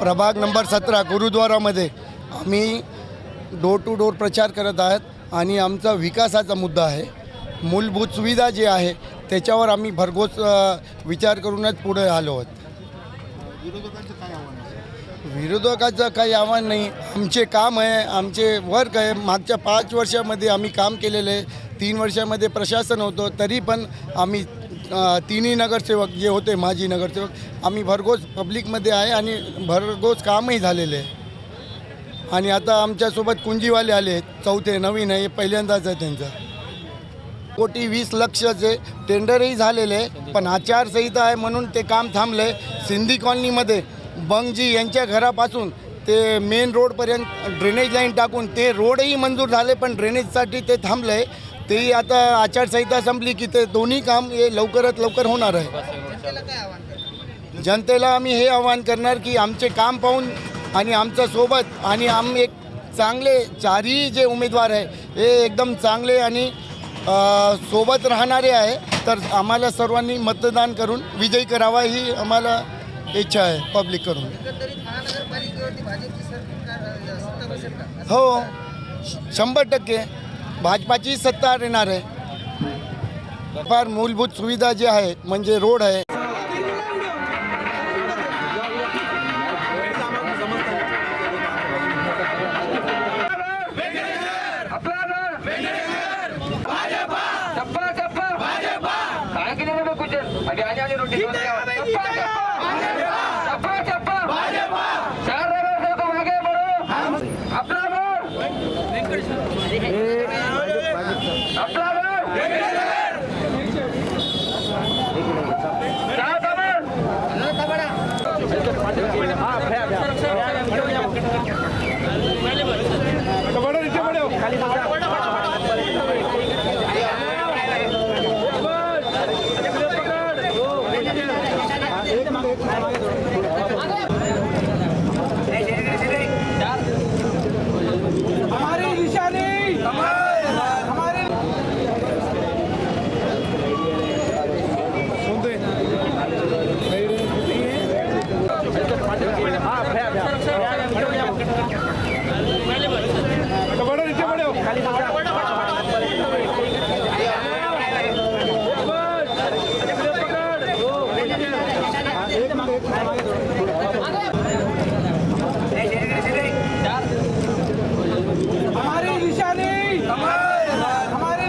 प्रभाग नंबर 17 गुरुद्वारामध्ये आम्ही door to door प्रचार करत आहात आणि आमचा विकासाचा मुद्दा आहे. मूलभूत सुविधा जे आहे त्याच्यावर आम्ही भरघोस विचार करूनच पुढे आलो आहोत. विरोधकाचं काही आव्हान नाही. आमचे काम आहे, आमचे वर्क आहे. मागच्या 5 वर्षामध्ये आम्ही काम केलेलं आहे. 3 वर्षामध्ये प्रशासन होतं तरी पण आम्ही तिन्ही नगरसेवक जे होते माजी नगरसेवक आम्ही भरघोस पब्लिकमध्ये आहे आणि भरघोस कामही झालेले आहे. आणि आता आमच्यासोबत कुंजीवाले आले आहेत, चौथे नवीन आहे, पहिल्यांदाच आहे त्यांचं. 1,20,00,000चे टेंडरही झालेले आहे पण आचारसंहिता आहे म्हणून ते काम थांबलं आहे. सिंधी कॉलनीमध्ये बंगजी यांच्या घरापासून ते मेन रोडपर्यंत ड्रेनेज लाईन टाकून ते रोडही मंजूर झाले पण ड्रेनेजसाठी ते थांबलं आहे. तेही आता आचारसंहिता संपली की ते दोन्ही काम हे लवकरात लवकर होणार आहे. जनतेला आम्ही हे आवाहन करणार की आमचे काम पाहून आणि आमच्या सोबत आणि आम्ही एक चांगले चारही जे उमेदवार आहे हे एकदम चांगले आणि सोबत राहणारे आहे तर आम्हाला सर्वांनी मतदान करून विजयी करावा ही आम्हाला इच्छा आहे पब्लिक करून. हो 100% भाजपाची सत्ता येणार आहे. फार मूलभूत सुविधा जे आहे म्हणजे रोड आहे.